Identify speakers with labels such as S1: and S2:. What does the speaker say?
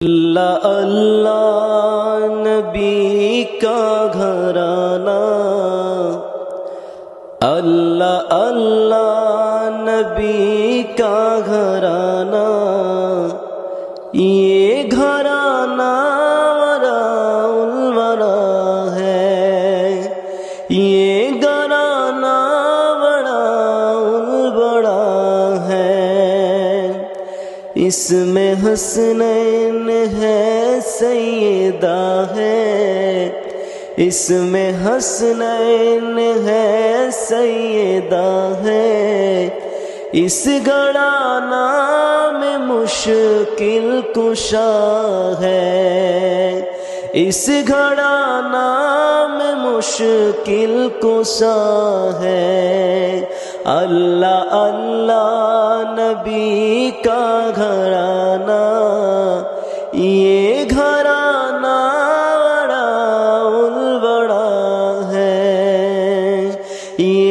S1: اللہ اللہ نبی کا گھرانہ، اللہ اللہ نبی کا گھرانہ، یہ گھرانہ ورا الورا ہے، یہ گھرانہ بڑا البڑا ہے، اس میں حسنین ہے سیدہ ہے، اس میں حسنین ہے سیدہ ہے، اس گھرانہ میں مشکل کشا ہے، اس گھرانہ میں مشکل کشا ہے، اللہ اللہ نبی کا گھرانہ، یہ گھرانہ بڑا البڑا ہے، یہ